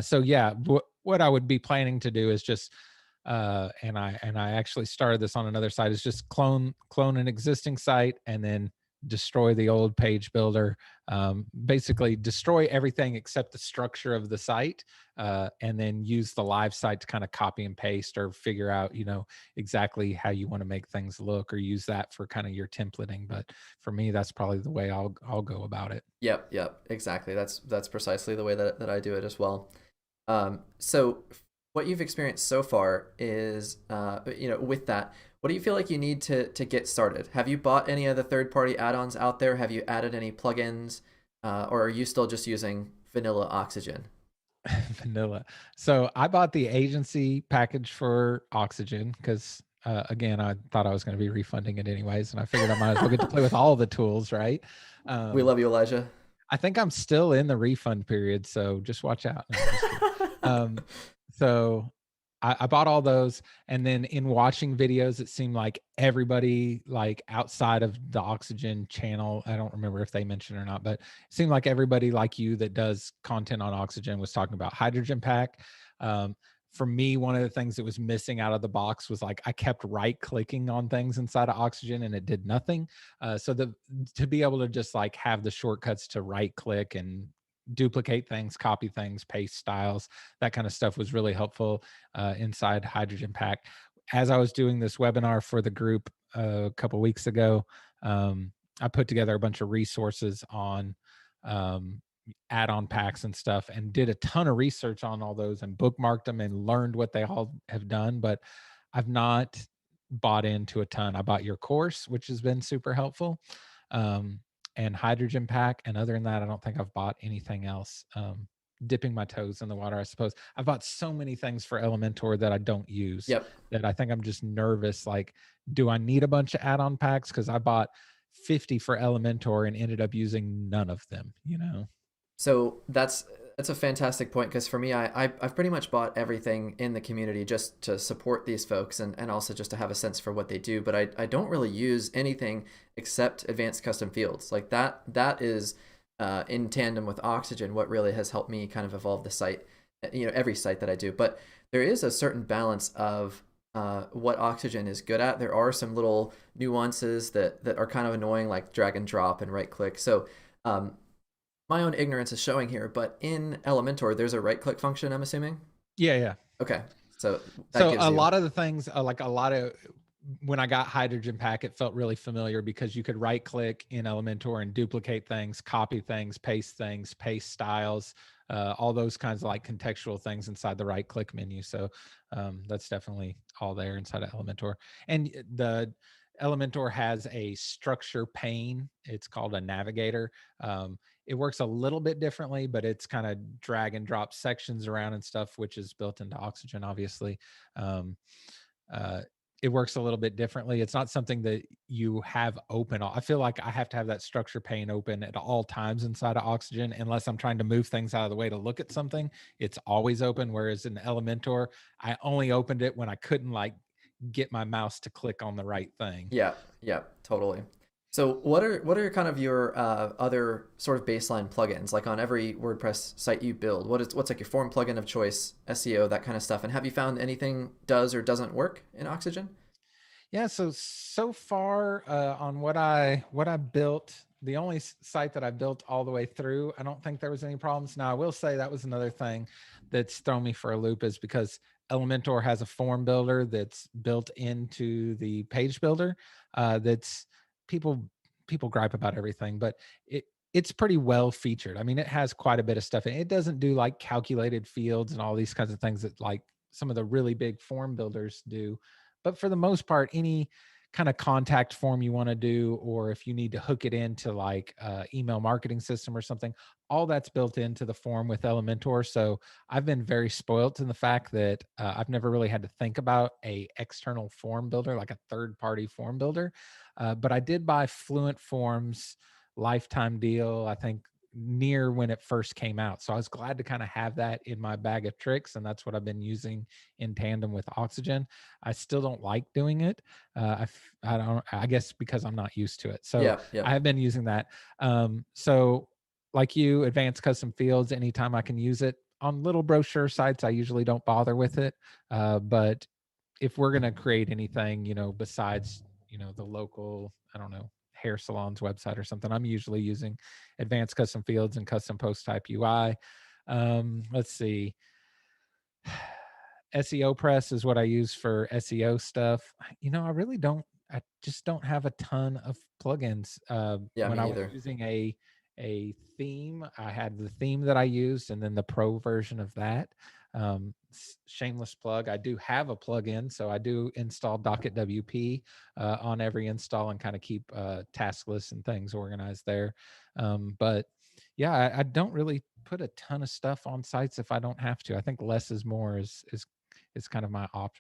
So yeah, what I would be planning to do is just, and I actually started this on another site, is just clone an existing site and then destroy the old page builder, basically destroy everything except the structure of the site, and then use the live site to kind of copy and paste or figure out, exactly how you want to make things look, or use that for kind of your templating. But for me, that's probably the way I'll go about it. Yep, exactly. That's precisely the way that I do it as well. So what you've experienced so far is, with that, what do you feel like you need to get started? Have you bought any of the third-party add-ons out there? Have you added any plugins, or are you still just using vanilla Oxygen? Vanilla. So I bought the agency package for Oxygen because, again, I thought I was going to be refunding it anyways, and I figured I might as well get to play with all the tools, right? We Um, love you, Elijah. I think I'm still in the refund period, so just watch out. No, I'm just kidding. So I bought all those, and then in watching videos, it seemed like everybody, like outside of the Oxygen channel, I don't remember if they mentioned or not, but it seemed like everybody like you that does content on Oxygen was talking about Hydrogen Pack. Um, for me, one of the things that was missing out of the box was like I kept right clicking on things inside of Oxygen and it did nothing. So to be able to just like have the shortcuts to right click and duplicate things, copy things, paste styles. That kind of stuff was really helpful inside Hydrogen Pack. As I was doing this webinar for the group a couple weeks ago, I put together a bunch of resources on um, add-on packs and stuff, and did a ton of research on all those and bookmarked them and learned what they all have done. But I've not bought into a ton. I bought your course, which has been super helpful, and Hydrogen Pack. And other than that, I don't think I've bought anything else. Dipping my toes in the water, I suppose. I've bought so many things for Elementor that I don't use, Yep. that I think I'm just nervous. Like, do I need a bunch of add-on packs? Because I bought 50 for Elementor and ended up using none of them, you know? So that's a fantastic point, because for me, I've pretty much bought everything in the community just to support these folks, and also just to have a sense for what they do. But I don't really use anything except advanced custom fields. Like that is in tandem with Oxygen what really has helped me kind of evolve the site, every site that I do. But there is a certain balance of what Oxygen is good at. There are some little nuances that are kind of annoying, like drag and drop and right click. So my own ignorance is showing here, but in Elementor, there's a right-click function, I'm assuming? Yeah, yeah. Okay, so that So gives a you... lot of the things, like a lot of, when I got Hydrogen Pack, it felt really familiar because you could right click in Elementor and duplicate things, copy things, paste styles, all those kinds of like contextual things inside the right click menu. So that's definitely all there inside of Elementor. And the Elementor has a structure pane. It's called a navigator. It works a little bit differently, but it's kind of drag and drop sections around and stuff, which is built into Oxygen, obviously. Um, it works a little bit differently. It's not something that you have open. I feel like I have to have that structure pane open at all times inside of Oxygen, unless I'm trying to move things out of the way to look at something. It's always open. Whereas in Elementor, I only opened it when I couldn't like get my mouse to click on the right thing. Yeah, yeah, totally. So what are kind of your other sort of baseline plugins? Like on every WordPress site you build, what's like your form plugin of choice, SEO, that kind of stuff? And have you found anything does or doesn't work in Oxygen? Yeah, so far on what I built, the only site that I built all the way through, I don't think there was any problems. Now, I will say that was another thing that's thrown me for a loop, is because Elementor has a form builder that's built into the page builder. That's people people gripe about everything, but it's pretty well featured. I mean, it has quite a bit of stuff. It doesn't do like calculated fields and all these kinds of things that like some of the really big form builders do. But for the most part, any kind of contact form you want to do, or if you need to hook it into like email marketing system or something, all that's built into the form with Elementor. So I've been very spoiled in the fact that I've never really had to think about a external form builder, like a third party form builder. But I did buy Fluent Forms lifetime deal, I think near when it first came out. So I was glad to kind of have that in my bag of tricks. And that's what I've been using in tandem with Oxygen. I still don't like doing it. I don't, I guess because I'm not used to it. So Yeah, yeah. I have been using that. So like you, advanced custom fields, anytime I can use it. On little brochure sites, I usually don't bother with it. But if we're going to create anything, besides, the local, I don't know, hair salon's website or something, I'm usually using advanced custom fields and custom post type UI. Let's see. SEO Press is what I use for SEO stuff. I really don't, I just don't have a ton of plugins. Yeah, When me I was neither. using a theme, I had the theme that I used and then the pro version of that. Shameless plug, I do have a plugin, so I do install Docket WP on every install and kind of keep task lists and things organized there. But yeah, I don't really put a ton of stuff on sites if I don't have to. I think less is more is kind of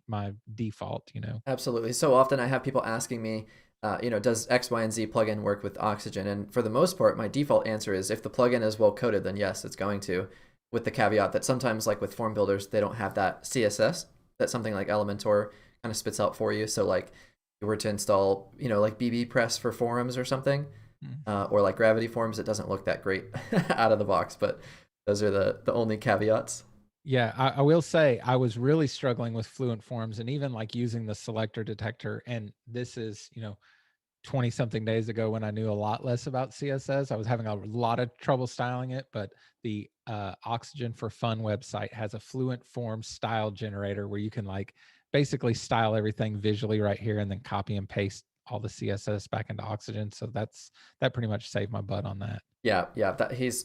my default. Absolutely. So often I have people asking me, does X, Y, and Z plugin work with Oxygen? And for the most part, my default answer is if the plugin is well coded, then yes, it's going to, with the caveat that sometimes, like with form builders, they don't have that CSS that something like Elementor kind of spits out for you. So like if you were to install, like BB Press for forums or something, Mm. or like Gravity Forms, it doesn't look that great out of the box. But those are the only caveats. Yeah, I will say I was really struggling with Fluent Forms and even like using the selector detector. And this is, 20 something days ago when I knew a lot less about CSS. I was having a lot of trouble styling it, but the Oxygen for Fun website has a fluent form style generator where you can like basically style everything visually right here and then copy and paste all the CSS back into Oxygen. So that pretty much saved my butt on that. Yeah, yeah.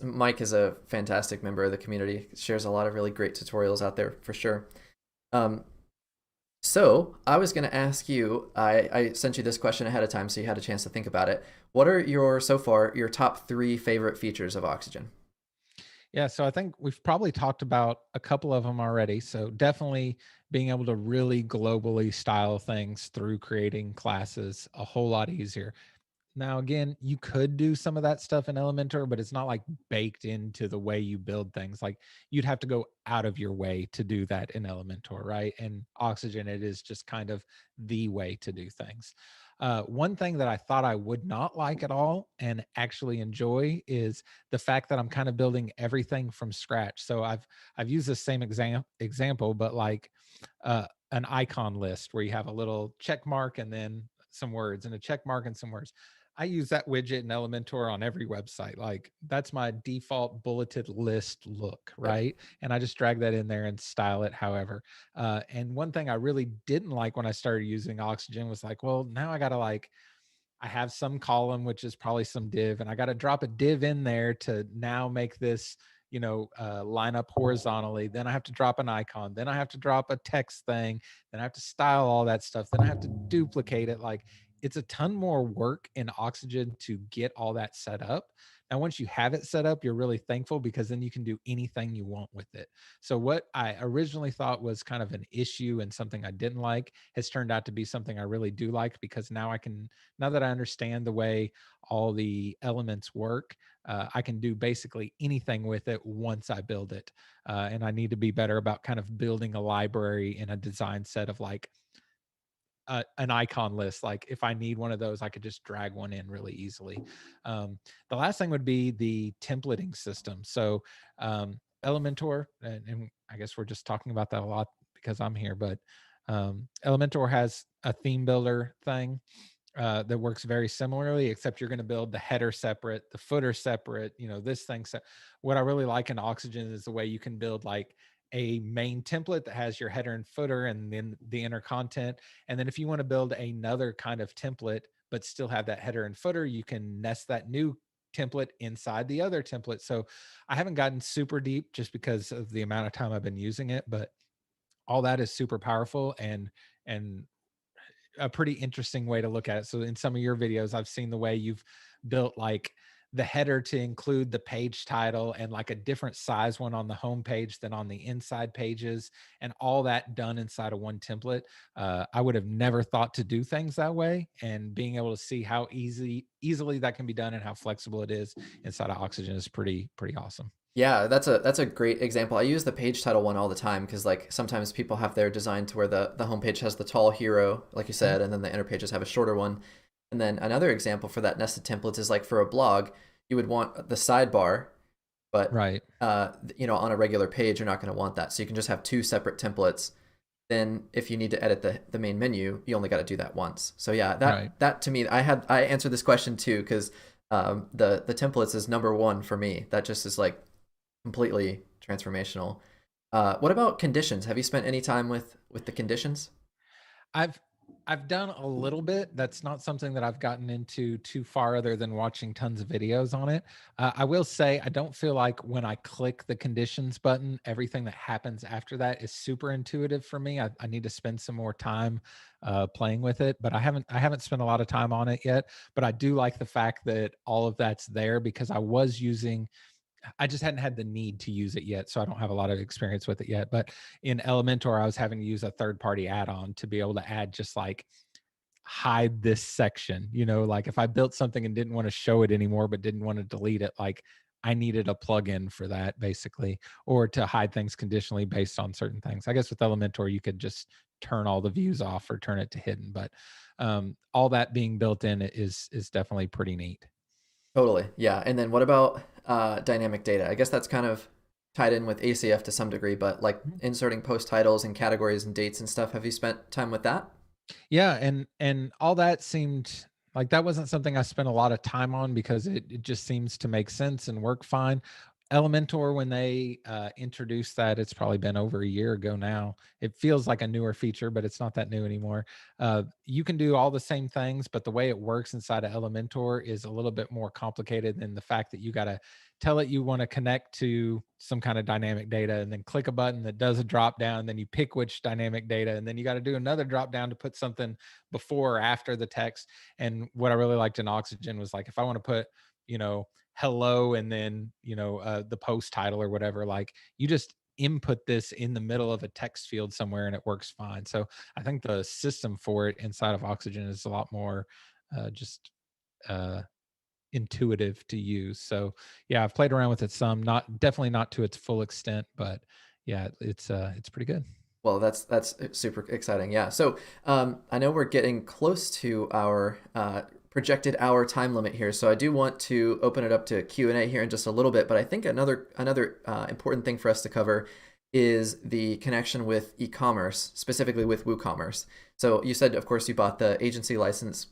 Mike is a fantastic member of the community. Shares a lot of really great tutorials out there for sure. Um, so I was going to ask you. I sent you this question ahead of time, so you had a chance to think about it. What are so far your top three favorite features of Oxygen? Yeah, so I think we've probably talked about a couple of them already. So definitely being able to really globally style things through creating classes a whole lot easier. Now, again, you could do some of that stuff in Elementor, but it's not like baked into the way you build things. Like you'd have to go out of your way to do that in Elementor, right? And Oxygen, it is just kind of the way to do things. One thing that I thought I would not like at all and actually enjoy is the fact that I'm kind of building everything from scratch. So I've used the same example, but like an icon list where you have a little check mark and then some words and a check mark and some words. I use that widget in Elementor on every website. Like that's my default bulleted list look, Yep. right? And I just drag that in there and style it however. And one thing I really didn't like when I started using Oxygen was like, well, now I got to like, I have some column, which is probably some div, and I got to drop a div in there to now make this, line up horizontally. Then I have to drop an icon. Then I have to drop a text thing. Then I have to style all that stuff. Then I have to duplicate it. Like it's a ton more work in Oxygen to get all that set up. Now, once you have it set up, you're really thankful because then you can do anything you want with it. So, what I originally thought was kind of an issue and something I didn't like has turned out to be something I really do like because now that I understand the way all the elements work, I can do basically anything with it once I build it. And I need to be better about kind of building a library in a design set of like an icon list. Like if I need one of those, I could just drag one in really easily. The last thing would be the templating system. So Elementor, and I guess we're just talking about that a lot because I'm here, but Elementor has a theme builder thing that works very similarly, except you're going to build the header separate, the footer separate, this thing. So what I really like in Oxygen is the way you can build like a main template that has your header and footer and then the inner content. And then if you want to build another kind of template, but still have that header and footer, you can nest that new template inside the other template. So I haven't gotten super deep just because of the amount of time I've been using it, but all that is super powerful and a pretty interesting way to look at it. So in some of your videos, I've seen the way you've built like the header to include the page title and like a different size one on the home page than on the inside pages, and all that done inside of one template. I would have never thought to do things that way, and being able to see how easily that can be done and how flexible it is inside of Oxygen is pretty awesome. Yeah, that's a great example. I use the page title one all the time because like sometimes people have their design to where the homepage has the tall hero, like you Mhm. said, and then the inner pages have a shorter one. And then another example for that nested template is like for a blog, you would want the sidebar, but Right, on a regular page, you're not going to want that. So you can just have two separate templates. Then if you need to edit the main menu, you only got to do that once. So yeah, right. that to me, I answered this question too because the templates is number one for me. That just is like completely transformational. What about conditions? Have you spent any time with the conditions? I've I've done a little bit. That's not something that I've gotten into too far other than watching tons of videos on it. I will say I don't feel like when I click the conditions button, everything that happens after that is super intuitive for me. I need to spend some more time playing with it, but I haven't spent a lot of time on it yet. But I do like the fact that all of that's there because I just hadn't had the need to use it yet, so I don't have a lot of experience with it yet. But in Elementor, I was having to use a third-party add-on to be able to add just like hide this section. Like if I built something and didn't want to show it anymore, but didn't want to delete it, like I needed a plugin for that basically, or to hide things conditionally based on certain things. I guess with Elementor, you could just turn all the views off or turn it to hidden, but all that being built in is definitely pretty neat. Totally, yeah. And then what about dynamic data? I guess that's kind of tied in with ACF to some degree, but like inserting post titles and categories and dates and stuff. Have you spent time with that? Yeah, and all that seemed Like that wasn't something I spent a lot of time on because it just seems to make sense and work fine. Elementor, when they introduced that, it's probably been over a year ago now. It feels like a newer feature, but it's not that new anymore. You can do all the same things, but the way it works inside of Elementor is a little bit more complicated than the fact that you got to tell it you want to connect to some kind of dynamic data and then click a button that does a drop down. And then you pick which dynamic data, and then you got to do another drop down to put something before or after the text. And what I really liked in Oxygen was like, if I want to put, you know, hello and then, the post title or whatever, like you just input this in the middle of a text field somewhere and it works fine. So I think the system for it inside of Oxygen is a lot more just uh intuitive to use. So yeah, I've played around with it some, not definitely not to its full extent, but yeah, it's pretty good. Well, that's super exciting. Yeah. So I know we're getting close to our projected hour time limit here, so I do want to open it up to Q&A here in just a little bit. But I think another important thing for us to cover is the connection with e-commerce, specifically with WooCommerce. So you said, of course, you bought the agency license,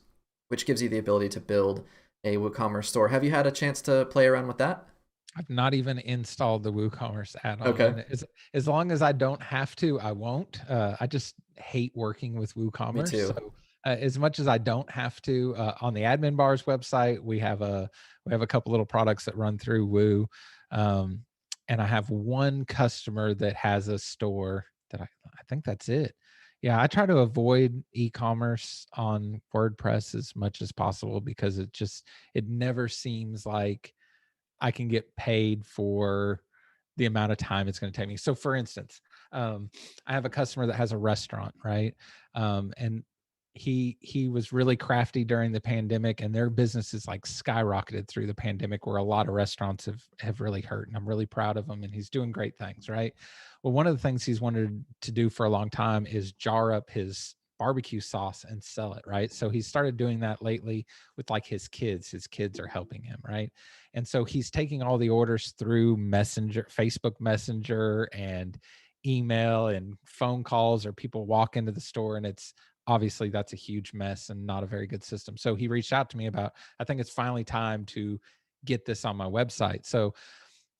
which gives you the ability to build a WooCommerce store. Have you had a chance to play around with that? I've not even installed the WooCommerce add-on, Okay. and as long as I don't have to, I won't. I just hate working with Me WooCommerce. too. So as much as I don't have to, on the admin bars website, we have a couple little products that run through Woo, um, and I have one customer that has a store that I think that's it. Yeah, I try to avoid e-commerce on WordPress as much as possible because it never seems like I can get paid for the amount of time it's going to take me. So, for instance, I have a customer that has a restaurant, right? And he was really crafty during the pandemic, and their business is like skyrocketed through the pandemic, where a lot of restaurants have really hurt. And I'm really proud of him, and he's doing great things, right? Well, one of the things he's wanted to do for a long time is jar up his barbecue sauce and sell it, right? So he started doing that lately with like his kids. His kids are helping him, right? And so he's taking all the orders through Messenger, Facebook Messenger, and email and phone calls, or people walk into the store, and it's obviously that's a huge mess and not a very good system. So he reached out to me about, I think it's finally time to get this on my website. So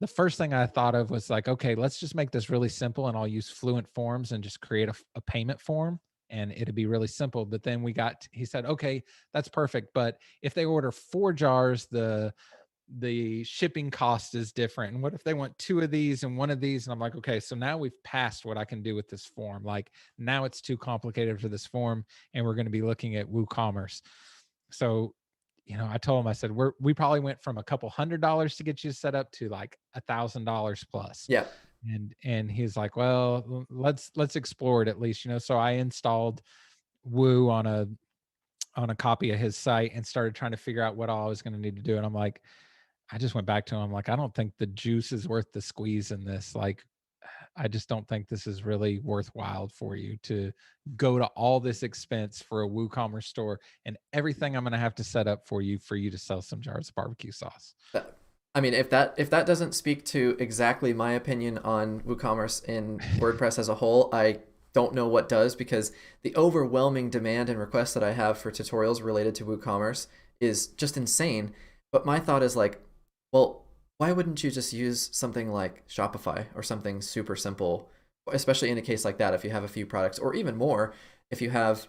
the first thing I thought of was like, okay, let's just make this really simple and I'll use Fluent Forms and just create a payment form and it'd be really simple. But then he said, okay, that's perfect. But if they order 4 jars, the shipping cost is different. And what if they want 2 of these and 1 of these? And I'm like, okay, so now we've passed what I can do with this form. Like now it's too complicated for this form, and we're going to be looking at WooCommerce. So, I told him, I said, we probably went from a couple $100 to get you set up to like $1,000 plus. Yeah. And he's like, well, let's explore it at least. So I installed Woo on a copy of his site and started trying to figure out what all I was going to need to do. And I'm like, I just went back to him like, I don't think the juice is worth the squeeze in this. Like, I just don't think this is really worthwhile for you to go to all this expense for a WooCommerce store and everything I'm going to have to set up for you to sell some jars of barbecue sauce. I mean, if that doesn't speak to exactly my opinion on WooCommerce in WordPress as a whole, I don't know what does, because the overwhelming demand and requests that I have for tutorials related to WooCommerce is just insane. But my thought is like, well, why wouldn't you just use something like Shopify or something super simple, especially in a case like that if you have a few products, or even more if you have,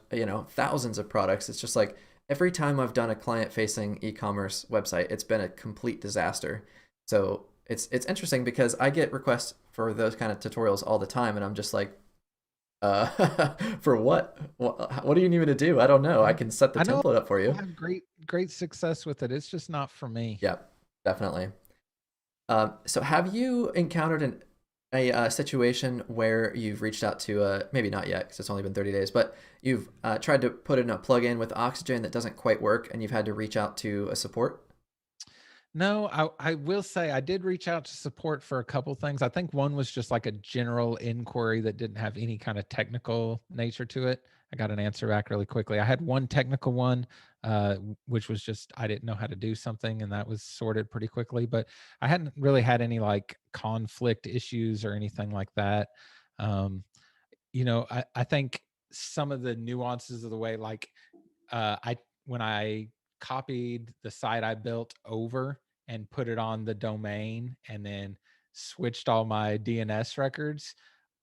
thousands of products. It's just like every time I've done a client-facing e-commerce website, it's been a complete disaster. So it's interesting because I get requests for those kind of tutorials all the time, and I'm just like, for what? What do you need me to do? I don't know. I can set the I know template up for people you. have great success with it. It's just not for me. Yeah, definitely. So have you encountered a situation where you've reached out to maybe not yet because it's only been 30 days, but you've tried to put in a plugin with Oxygen that doesn't quite work and you've had to reach out to a support? No, I will say I did reach out to support for a couple things. I think one was just like a general inquiry that didn't have any kind of technical nature to it. I got an answer back really quickly. I had one technical one, which was just I didn't know how to do something, and that was sorted pretty quickly. But I hadn't really had any like conflict issues or anything like that. Um, I think some of the nuances of the way, like I when I copied the site I built over and put it on the domain and then switched all my DNS records,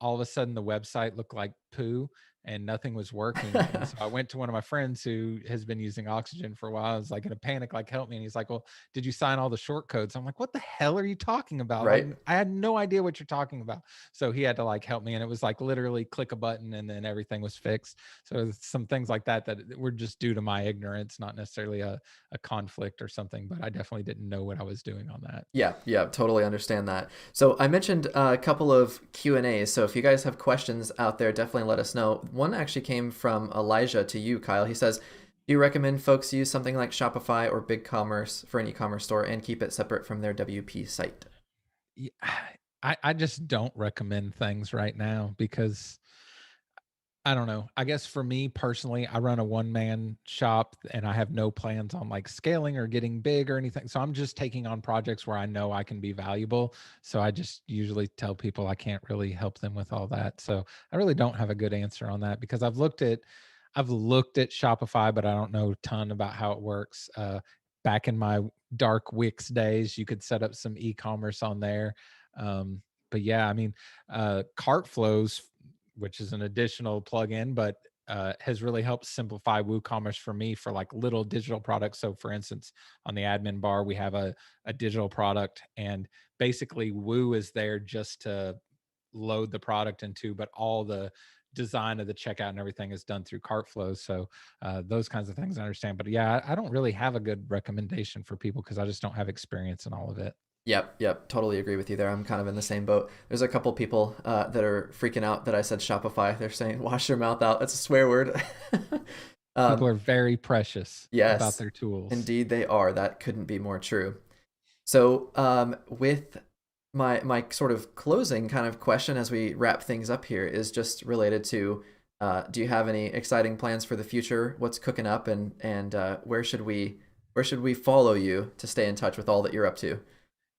all of a sudden the website looked like poo and nothing was working. And so I went to one of my friends who has been using Oxygen for a while. I was like in a panic, like, help me. And he's like, well, did you sign all the short codes? I'm like, what the hell are you talking about? Like, Right. I had no idea what you're talking about. So he had to like help me. And it was like literally click a button and then everything was fixed. So some things like that were just due to my ignorance, not necessarily a conflict or something, but I definitely didn't know what I was doing on that. Yeah, yeah, totally understand that. So I mentioned a couple of Q&As. So if you guys have questions out there, definitely let us know. One actually came from Elijah to you, Kyle. He says, do you recommend folks use something like Shopify or BigCommerce for an e-commerce store and keep it separate from their WP site? Yeah, I just don't recommend things right now because I don't know. I guess for me personally, I run a one-man shop and I have no plans on like scaling or getting big or anything. So I'm just taking on projects where I know I can be valuable. So I just usually tell people I can't really help them with all that. So I really don't have a good answer on that because I've looked at Shopify, but I don't know a ton about how it works. Back in my dark Wix days, you could set up some e-commerce on there. But yeah, I mean, cart flows, which is an additional plugin, but has really helped simplify WooCommerce for me for like little digital products. So for instance, on the admin bar, we have a digital product and basically Woo is there just to load the product into, but all the design of the checkout and everything is done through cart flows. So those kinds of things I understand. But yeah, I don't really have a good recommendation for people because I just don't have experience in all of it. Yep, totally agree with you there. I'm kind of in the same boat. There's a couple people that are freaking out that I said Shopify. They're saying, wash your mouth out. That's a swear word. People um, are very precious about yes, their tools. indeed they are. That couldn't be more true. So with my sort of closing kind of question as we wrap things up here is just related to do you have any exciting plans for the future? What's cooking up and where should we follow you to stay in touch with all that you're up to?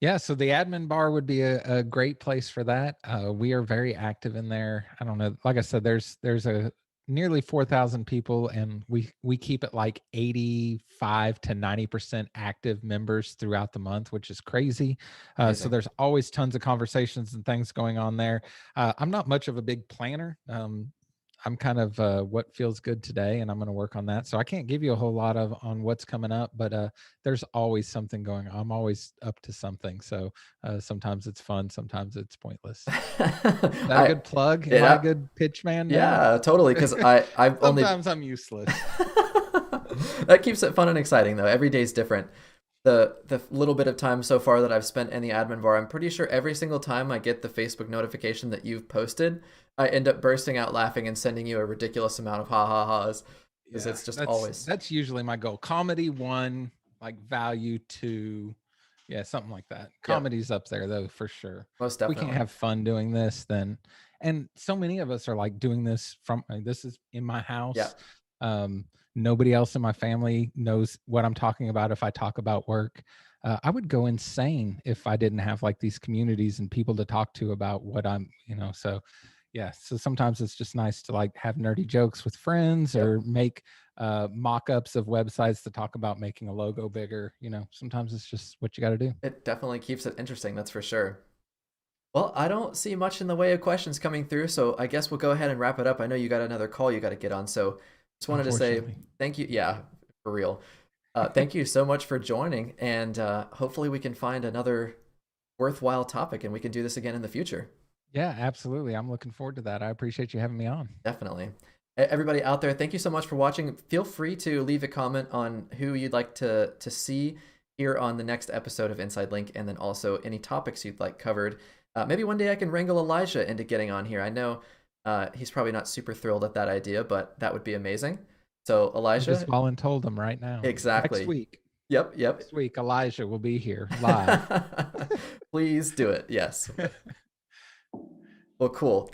Yeah, so the admin bar would be a great place for that. We are very active in there. I don't know, like I said, there's a nearly 4,000 people, and we keep it like 85 to 90% active members throughout the month, which is crazy. So Amazing. there's always tons of conversations and things going on there. I'm not much of a big planner. I'm kind of what feels good today, and I'm going to work on that. So I can't give you a whole lot of on what's coming up, but there's always something going on. I'm always up to something. So sometimes it's fun, sometimes it's pointless. Is that a I good plug? Am I a yeah, good pitch man now? yeah, totally. Because I've only Sometimes I'm useless. that keeps it fun and exciting though. Every day's different. The little bit of time so far that I've spent in the admin bar, I'm pretty sure every single time I get the Facebook notification that you've posted, I end up bursting out laughing and sending you a ridiculous amount of ha ha ha's because Yeah, it's just always that's usually my goal. Comedy one, like value two, yeah, something like that. yep, Comedy's up there though, for sure. most If we can't definitely. have fun doing this, then and so many of us are like doing this from this is in my Yeah. house. Um, Nobody else in my family knows what I'm talking about if I talk about work. I would go insane if I didn't have like these communities and people to talk to about what so yeah, so sometimes it's just nice to like have nerdy jokes with friends Yep. or make mock-ups of websites to talk about making a logo bigger. Sometimes it's just what you got to do. It definitely keeps it interesting, that's for sure. Well, I don't see much in the way of questions coming through, so I guess we'll go ahead and wrap it up. I know you got another call you got to get on, so just wanted to say Unfortunately. thank you. Yeah, for real. Thank you so much for joining, and hopefully we can find another worthwhile topic and we can do this again in the future. Yeah, absolutely. I'm looking forward to that. I appreciate you having me on. Definitely. Everybody out there, thank you so much for watching. Feel free to leave a comment on who you'd like to see here on the next episode of Inside Link, and then also any topics you'd like covered. Maybe one day I can wrangle Elijah into getting on here. I know he's probably not super thrilled at that idea, but that would be amazing. So I just Elijah, voluntold him right now. Next exactly. week. Yep. Next week, Elijah will be here live. Please do it. Yes. Well, cool. Thank